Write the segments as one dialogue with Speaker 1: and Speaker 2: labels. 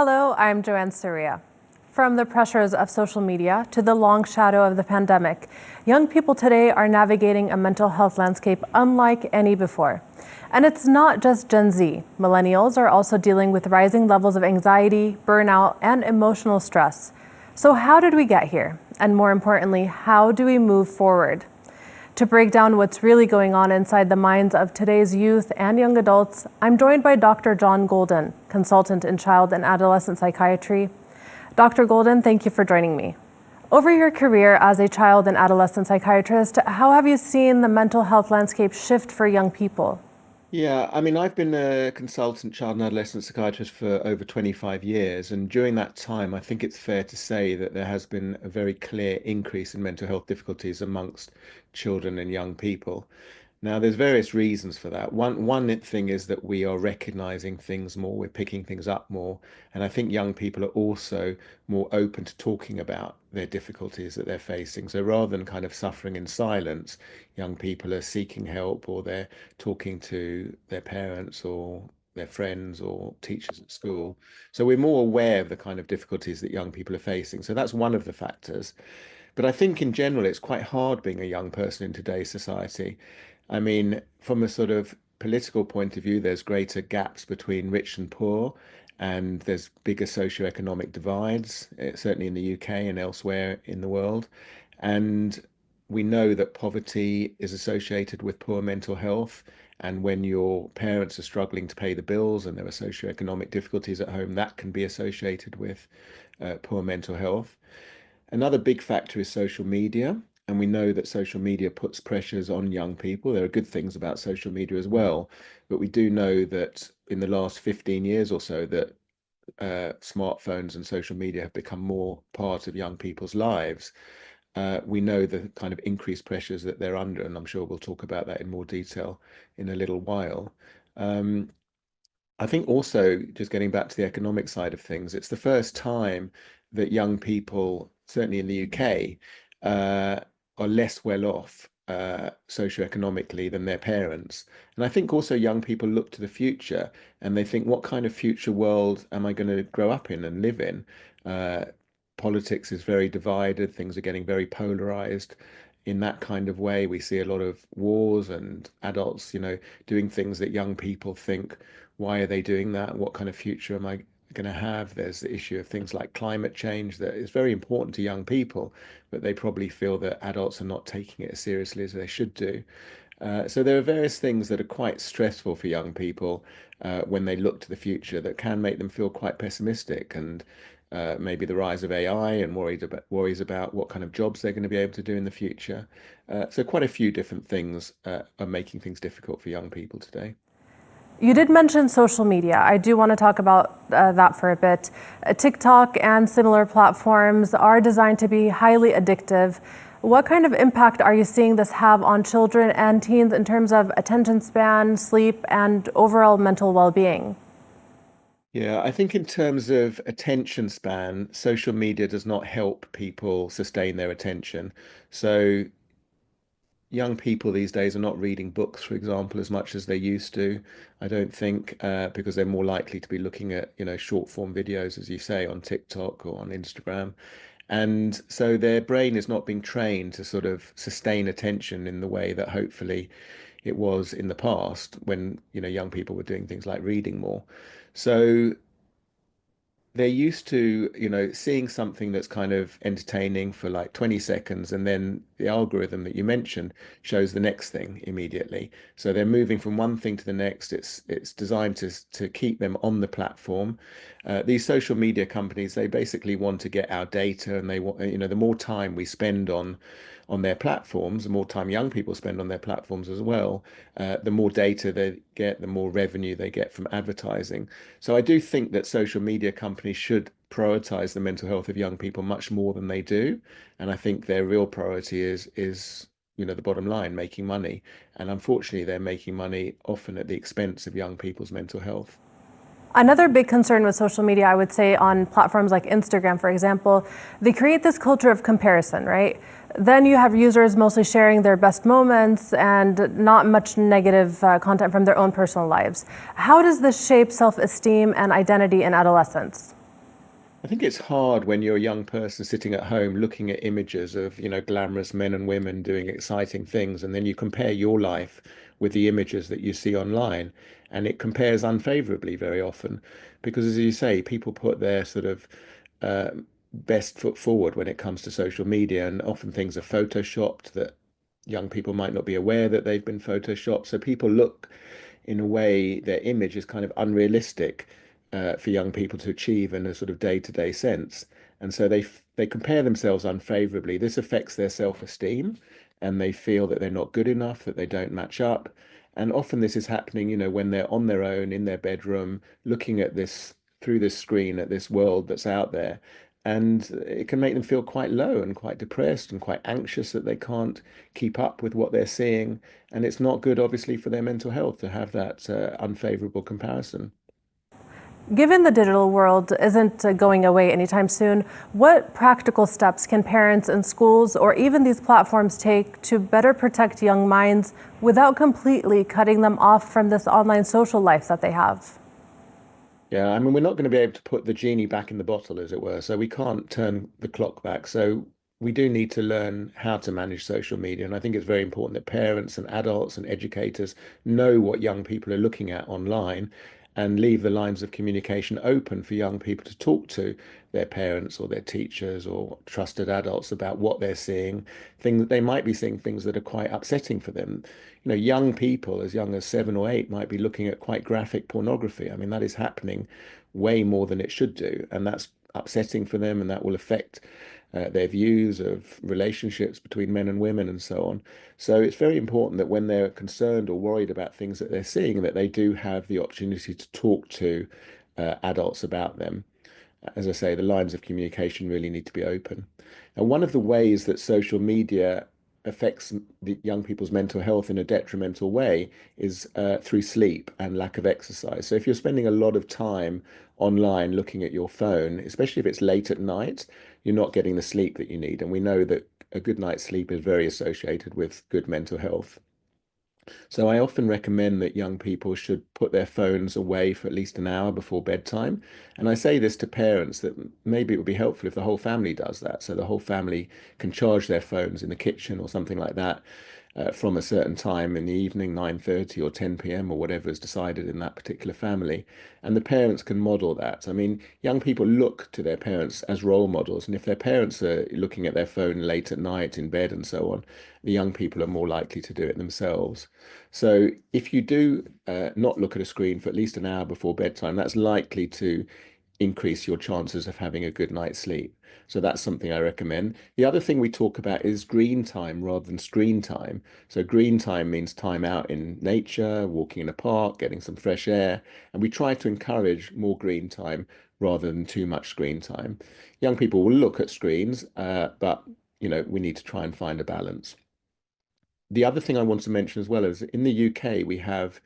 Speaker 1: Hello, I'm Joanne Serrieh. From the pressures of social media to the long shadow of the pandemic, young people today are navigating a mental health landscape unlike any before. And it's not just Gen Z. Millennials are also dealing with rising levels of anxiety, burnout, and emotional stress. So how did we get here? And more importantly, how do we move forward? To break down what's really going on inside the minds of today's youth and young adults, I'm joined by Dr. Jon Goldin, consultant in Child and Adolescent Psychiatry. Dr. Goldin, thank you for joining me. Over your career as a child and adolescent psychiatrist, how have you seen the mental health landscape shift for young people?
Speaker 2: Yeah, I mean, I've been a consultant child and adolescent psychiatrist for over 25 years. And during that time, I think it's fair to say that there has been a very clear increase in mental health difficulties amongst children and young people. Now, there's various reasons for that. One thing is that we are recognizing things more, we're picking things up more, and I think young people are also more open to talking about their difficulties that they're facing. So rather than kind of suffering in silence, young people are seeking help or they're talking to their parents or their friends or teachers at school. So we're more aware of the kind of difficulties that young people are facing. So that's one of the factors. But I think in general, it's quite hard being a young person in today's society. I mean, from a sort of political point of view, there's greater gaps between rich and poor, and there's bigger socioeconomic divides, certainly in the UK and elsewhere in the world. And we know that poverty is associated with poor mental health. And when your parents are struggling to pay the bills and there are socioeconomic difficulties at home, that can be associated with poor mental health. Another big factor is social media, and we know that social media puts pressures on young people. There are good things about social media as well, but we do know that in the last 15 years or so that smartphones and social media have become more part of young people's lives. We know the kind of increased pressures that they're under, and I'm sure we'll talk about that in more detail in a little while. Um, I think also, just getting back to the economic side of things, it's the first time that young people, certainly in the UK, are less well off socioeconomically than their parents. And I think also young people look to the future and they think, what kind of future world am I going to grow up in and live in? Uh, Politics is very divided, things are getting very polarized. In that kind of way, we see a lot of wars and adults, doing things that young people think, why are they doing that? What kind of future am I going to have? There's the issue of things like climate change that is very important to young people, but they probably feel that adults are not taking it as seriously as they should do. So there are various things that are quite stressful for young people when they look to the future that can make them feel quite pessimistic and maybe the rise of AI and worries about what kind of jobs they're going to be able to do in the future. So quite a few different things are making things difficult for young people today.
Speaker 1: You did mention social media. I do want to talk about that for a bit. TikTok and similar platforms are designed to be highly addictive. What kind of impact are you seeing this have on children and teens in terms of attention span, sleep, and overall mental well-being?
Speaker 2: Yeah, I think in terms of attention span, social media does not help people sustain their attention. So young people these days are not reading books, for example, as much as they used to. I don't think because they're more likely to be looking at, short form videos, as you say, on TikTok or on Instagram. And so their brain is not being trained to sort of sustain attention in the way that hopefully it was in the past when, young people were doing things like reading more. So they're used to, seeing something that's kind of entertaining for like 20 seconds, and then the algorithm that you mentioned shows the next thing immediately. So they're moving from one thing to the next. It's designed to keep them on the platform. These social media companies, they basically want to get our data, and they want, the more time we spend on their platforms, the more time young people spend on their platforms as well, the more data they get, the more revenue they get from advertising. So I do think that social media companies should prioritize the mental health of young people much more than they do. And I think their real priority is the bottom line, making money. And unfortunately, they're making money often at the expense of young people's mental health.
Speaker 1: Another big concern with social media, I would say, on platforms like Instagram, for example, they create this culture of comparison, right? Then you have users mostly sharing their best moments and not much negative content from their own personal lives. How does this shape self-esteem and identity in adolescence?
Speaker 2: I think it's hard when you're a young person sitting at home looking at images of, glamorous men and women doing exciting things, and then you compare your life with the images that you see online, and it compares unfavorably very often because, as you say, people put their sort of uh, best foot forward when it comes to social media, and often things are photoshopped that young people might not be aware that they've been photoshopped. So people look in a way, their image is kind of unrealistic for young people to achieve in a sort of day-to-day sense. And so they compare themselves unfavorably. This affects their self-esteem, and they feel that they're not good enough, that they don't match up. And often this is happening, when they're on their own in their bedroom, looking at this through this screen at this world that's out there. And it can make them feel quite low and quite depressed and quite anxious that they can't keep up with what they're seeing. And it's not good, obviously, for their mental health to have that unfavorable comparison.
Speaker 1: Given the digital world isn't going away anytime soon, what practical steps can parents and schools or even these platforms take to better protect young minds without completely cutting them off from this online social life that they have?
Speaker 2: Yeah, I mean, we're not going to be able to put the genie back in the bottle, as it were. So we can't turn the clock back. So we do need to learn how to manage social media. And I think it's very important that parents and adults and educators know what young people are looking at online and leave the lines of communication open for young people to talk to their parents or their teachers or trusted adults about what they're seeing. Things they might be seeing things that are quite upsetting for them. Young people as young as 7 or 8 might be looking at quite graphic pornography. I mean, that is happening way more than it should do, and that's upsetting for them, and that will affect their views of relationships between men and women and so on. So it's very important that when they're concerned or worried about things that they're seeing, that they do have the opportunity to talk to adults about them. As I say, the lines of communication really need to be open. And one of the ways that social media affects the young people's mental health in a detrimental way is through sleep and lack of exercise. So if you're spending a lot of time online looking at your phone, especially if it's late at night, you're not getting the sleep that you need. And we know that a good night's sleep is very associated with good mental health. So I often recommend that young people should put their phones away for at least an hour before bedtime. And I say this to parents that maybe it would be helpful if the whole family does that. So the whole family can charge their phones in the kitchen or something like that from a certain time in the evening, 9:30 or 10 p.m. or whatever is decided in that particular family. And the parents can model that. I mean, young people look to their parents as role models. And if their parents are looking at their phone late at night in bed and so on, the young people are more likely to do it themselves. So if you do not look at a screen for at least an hour before bedtime, that's likely to increase your chances of having a good night's sleep. So that's something I recommend. The other thing we talk about is green time rather than screen time. So green time means time out in nature, walking in a park, getting some fresh air, and we try to encourage more green time rather than too much screen time. Young people will look at screens, but we need to try and find a balance. The other thing I want to mention as well is in the UK, we have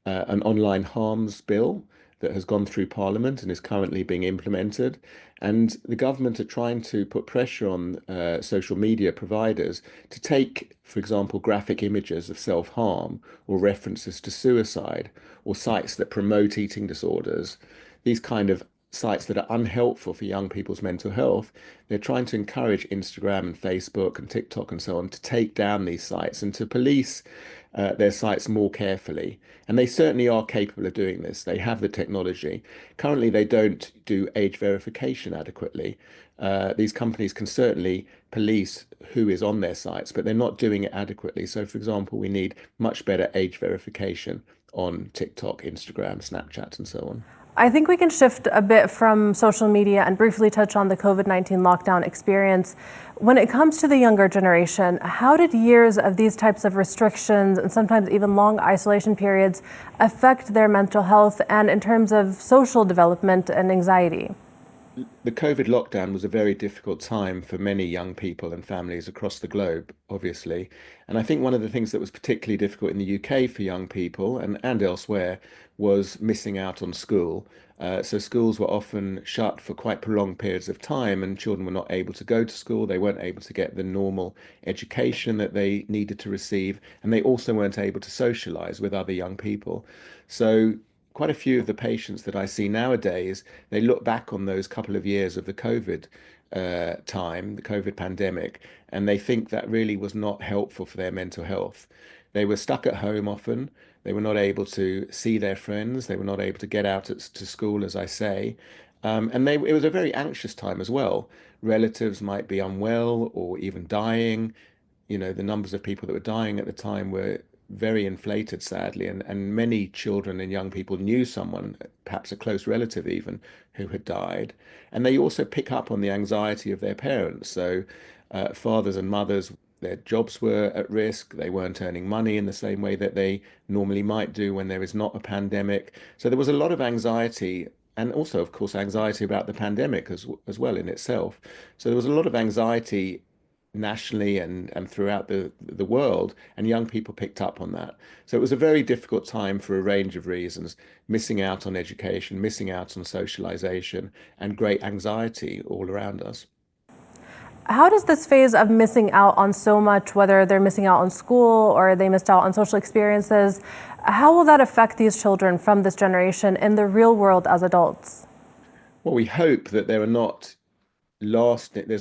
Speaker 2: an online harms bill that has gone through Parliament and is currently being implemented. And the government are trying to put pressure on social media providers to take, for example, graphic images of self-harm or references to suicide or sites that promote eating disorders, these kind of sites that are unhelpful for young people's mental health. They're trying to encourage Instagram and Facebook and TikTok and so on to take down these sites and to police their sites more carefully. And they certainly are capable of doing this. They have the technology. Currently, they don't do age verification adequately. These companies can certainly police who is on their sites, but they're not doing it adequately. So, for example, we need much better age verification on TikTok, Instagram, Snapchat, and so on.
Speaker 1: I think we can shift a bit from social media and briefly touch on the COVID-19 lockdown experience. When it comes to the younger generation, how did years of these types of restrictions and sometimes even long isolation periods affect their mental health and in terms of social development and anxiety?
Speaker 2: The COVID lockdown was a very difficult time for many young people and families across the globe, obviously. And I think one of the things that was particularly difficult in the UK for young people and elsewhere was missing out on school. So schools were often shut for quite prolonged periods of time, and children were not able to go to school. They weren't able to get the normal education that they needed to receive, and they also weren't able to socialize with other young people. So quite a few of the patients that I see nowadays, they look back on those couple of years of the COVID time, the COVID pandemic, and they think that really was not helpful for their mental health. They were stuck at home often. They were not able to see their friends. They were not able to get out to school, as I say. And it was a very anxious time as well. Relatives might be unwell or even dying. The numbers of people that were dying at the time were very inflated, sadly, and many children and young people knew someone, perhaps a close relative even, who had died. And they also pick up on the anxiety of their parents. So, fathers and mothers, their jobs were at risk. They weren't earning money in the same way that they normally might do when there is not a pandemic. So there was a lot of anxiety. And also, of course, anxiety about the pandemic as well in itself. So there was a lot of anxiety nationally and throughout the world, and young people picked up on that. So it was a very difficult time for a range of reasons, missing out on education, missing out on socialization, and great anxiety all around us.
Speaker 1: How does this phase of missing out on so much, whether they're missing out on school or they missed out on social experiences, how will that affect these children from this generation in the real world as adults?
Speaker 2: Well, we hope that there's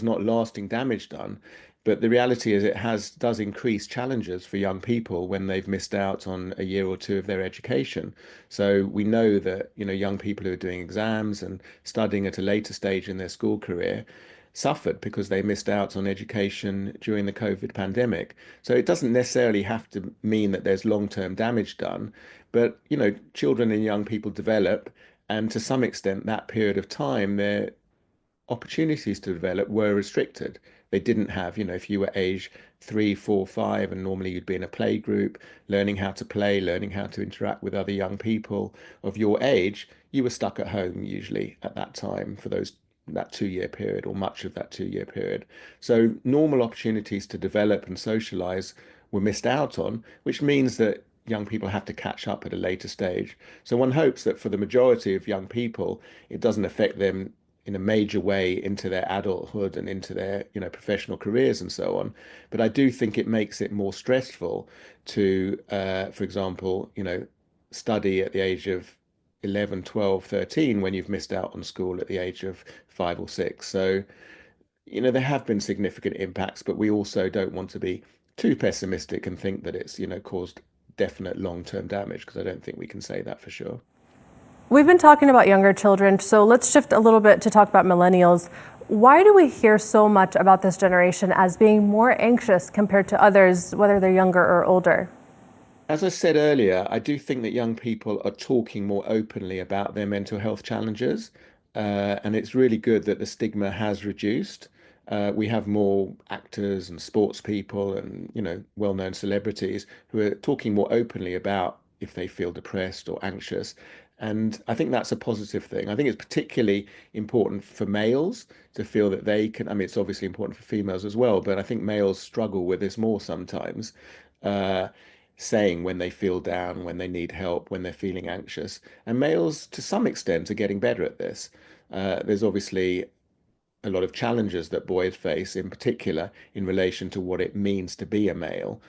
Speaker 2: not lasting damage done, but the reality is does increase challenges for young people when they've missed out on a year or two of their education. So we know that, young people who are doing exams and studying at a later stage in their school career suffered because they missed out on education during the COVID pandemic. So it doesn't necessarily have to mean that there's long-term damage done, but children and young people develop, and to some extent that period of time their opportunities to develop were restricted. They didn't have, if you were age 3, 4, 5, and normally you'd be in a play group, learning how to play, learning how to interact with other young people of your age, you were stuck at home usually at that time for that 2 year period or much of that 2 year period. So normal opportunities to develop and socialize were missed out on, which means that young people have to catch up at a later stage. So one hopes that for the majority of young people, it doesn't affect them in a major way into their adulthood and into their, professional careers and so on. But I do think it makes it more stressful to, for example, study at the age of 11, 12, 13 when you've missed out on school at the age of 5 or 6. So, there have been significant impacts, but we also don't want to be too pessimistic and think that it's, caused definite long-term damage, because I don't think we can say that for sure.
Speaker 1: We've been talking about younger children, so let's shift a little bit to talk about millennials. Why do we hear so much about this generation as being more anxious compared to others, whether they're younger or older?
Speaker 2: As I said earlier, I do think that young people are talking more openly about their mental health challenges, and it's really good that the stigma has reduced. We have more actors and sports people and, well-known celebrities who are talking more openly about if they feel depressed or anxious. And I think that's a positive thing. I think it's particularly important for males to feel that they can. I mean, it's obviously important for females as well, but I think males struggle with this more sometimes. Uh, Saying when they feel down, when they need help, when they're feeling anxious. And males, to some extent, are getting better at this. There's obviously a lot of challenges that boys face, in particular, in relation to what it means to be a male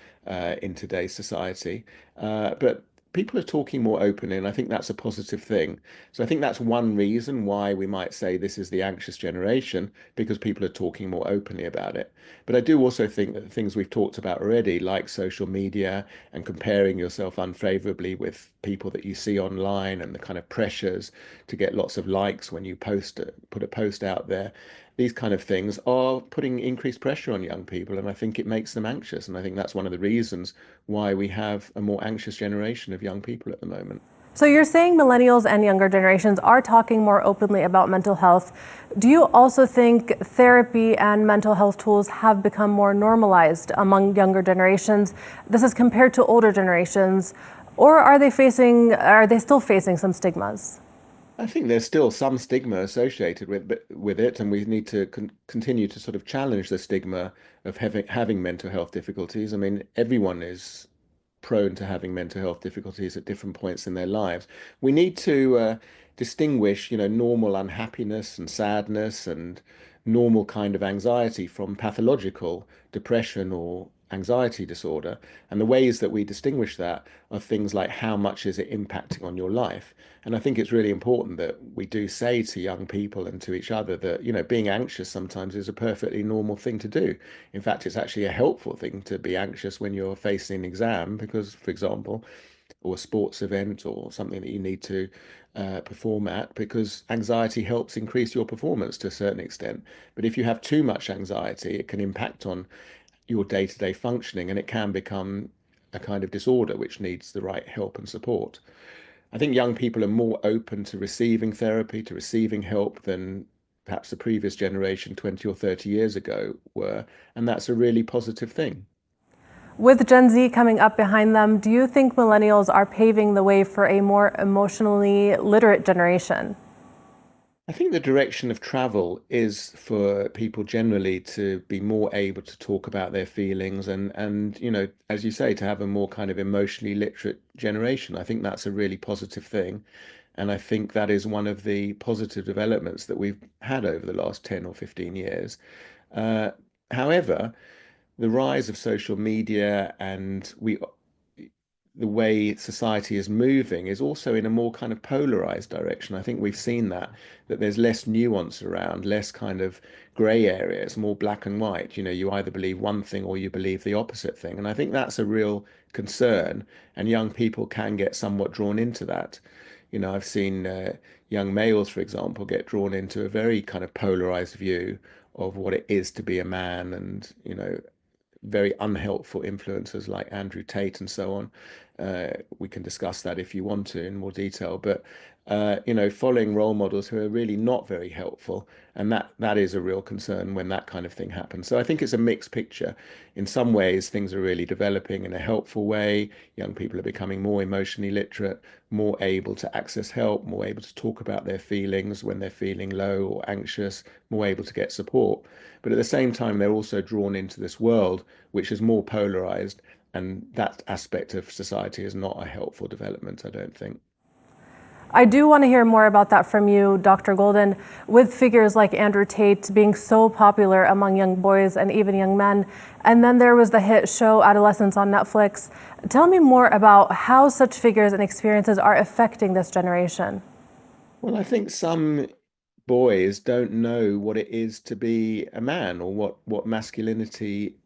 Speaker 2: in today's society. But people are talking more openly, and I think that's a positive thing. So I think that's one reason why we might say this is the anxious generation, because people are talking more openly about it. But I do also think that the things we've talked about already, like social media and comparing yourself unfavorably with people that you see online and the kind of pressures to get lots of likes when you put a post out there, these kind of things are putting increased pressure on young people, and I think it makes them anxious. And I think that's one of the reasons why we have a more anxious generation of young people at the moment.
Speaker 1: So you're saying millennials and younger generations are talking more openly about mental health. Do you also think therapy and mental health tools have become more normalized among younger generations? This is compared to older generations, or are they still facing some stigmas?
Speaker 2: I think there's still some stigma associated with it, and we need to continue to sort of challenge the stigma of having mental health difficulties. I mean, everyone is prone to having mental health difficulties at different points in their lives. We need to distinguish, normal unhappiness and sadness and normal kind of anxiety from pathological depression or anxiety disorder. And the ways that we distinguish that are things like how much is it impacting on your life. And I think it's really important that we do say to young people and to each other that, being anxious sometimes is a perfectly normal thing to do. In fact, it's actually a helpful thing to be anxious when you're facing an exam, because, for example, or a sports event or something that you need to perform at, because anxiety helps increase your performance to a certain extent. But if you have too much anxiety, it can impact on your day-to-day functioning, and it can become a kind of disorder which needs the right help and support. I think young people are more open to receiving therapy, to receiving help than perhaps the previous generation 20 or 30 years ago were, and that's a really positive thing.
Speaker 1: With Gen Z coming up behind them, do you think millennials are paving the way for a more emotionally literate generation?
Speaker 2: I think the direction of travel is for people generally to be more able to talk about their feelings and as you say, to have a more kind of emotionally literate generation. I think that's a really positive thing. And I think that is one of the positive developments that we've had over the last 10 or 15 years. Uh, However, the rise of social media and the way society is moving is also in a more kind of polarized direction. I think we've seen that there's less nuance around, less kind of gray areas, more black and white. You either believe one thing or you believe the opposite thing. And I think that's a real concern, and young people can get somewhat drawn into that. I've seen young males, for example, get drawn into a very kind of polarized view of what it is to be a man, and very unhelpful influencers like Andrew Tate and so on. We can discuss that if you want to in more detail, but following role models who are really not very helpful, and that is a real concern when that kind of thing happens. So I think it's a mixed picture. In some ways, things are really developing in a helpful way. Young people are becoming more emotionally literate, more able to access help, more able to talk about their feelings when they're feeling low or anxious, more able to get support. But at the same time, they're also drawn into this world which is more polarized, and that aspect of society is not a helpful development, I don't think.
Speaker 1: I do want to hear more about that from you, Dr. Goldin. With figures like Andrew Tate being so popular among young boys and even young men, and then there was the hit show Adolescence on Netflix. Tell me more about how such figures and experiences are affecting this generation.
Speaker 2: Well, I think some boys don't know what it is to be a man, or what masculinity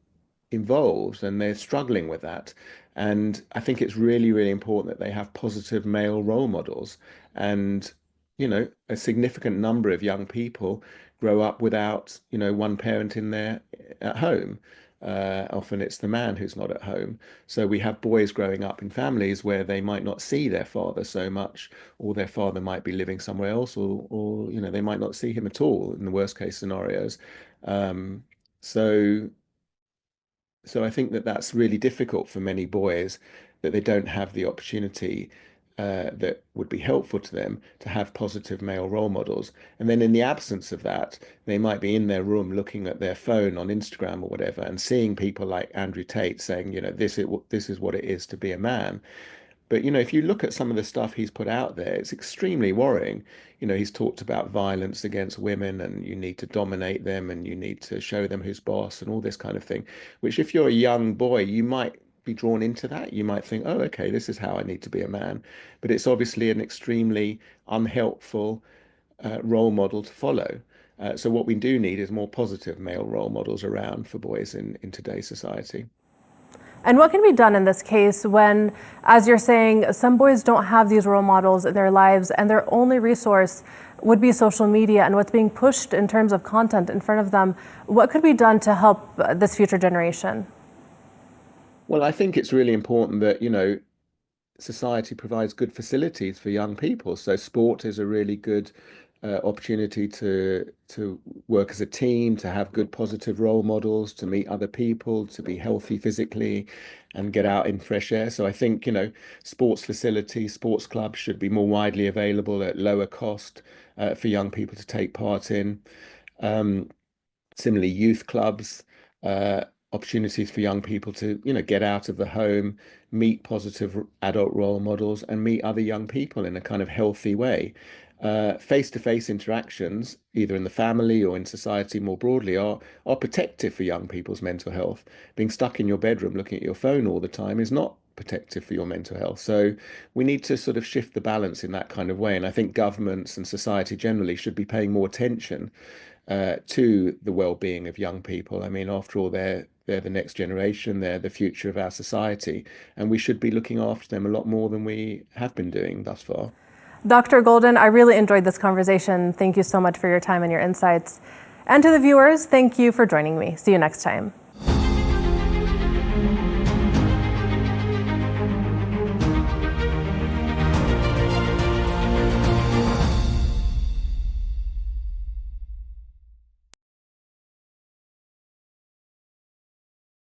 Speaker 2: involves, and they're struggling with that. And I think it's really, really important that they have positive male role models. And, a significant number of young people grow up without, one parent in there at home. Often it's the man who's not at home. So we have boys growing up in families where they might not see their father so much, or their father might be living somewhere else, or they might not see him at all in the worst case scenarios. Um, so so I think that that's really difficult for many boys, that they don't have the opportunity that would be helpful to them to have positive male role models. And then in the absence of that, they might be in their room looking at their phone on Instagram or whatever, and seeing people like Andrew Tate saying, this is what it is to be a man. But if you look at some of the stuff he's put out there, it's extremely worrying. He's talked about violence against women, and you need to dominate them, and you need to show them who's boss, and all this kind of thing, which if you're a young boy, you might be drawn into that. You might think, oh, okay, this is how I need to be a man. But it's obviously an extremely unhelpful role model to follow. So what we do need is more positive male role models around for boys in today's society.
Speaker 1: And what can be done in this case when, as you're saying, some boys don't have these role models in their lives and their only resource would be social media and what's being pushed in terms of content in front of them? What could be done to help this future generation?
Speaker 2: Well, I think it's really important that, society provides good facilities for young people. So sport is a really good opportunity to work as a team, to have good positive role models, to meet other people, to be healthy physically, and get out in fresh air. So I think, sports facilities, sports clubs should be more widely available at lower cost for young people to take part in. Um, Similarly, youth clubs, uh, opportunities for young people to, get out of the home, meet positive adult role models, and meet other young people in a kind of healthy way. face-to-face interactions, either in the family or in society more broadly, are protective for young people's mental health. Being stuck in your bedroom looking at your phone all the time is not protective for your mental health. So we need to sort of shift the balance in that kind of way. And I think governments and society generally should be paying more attention to the well-being of young people. I mean, after all, they're the next generation, they're the future of our society, and we should be looking after them a lot more than we have been doing thus far.
Speaker 1: Dr. Goldin, I really enjoyed this conversation. Thank you so much for your time and your insights. And to the viewers, thank you for joining me. See you next time.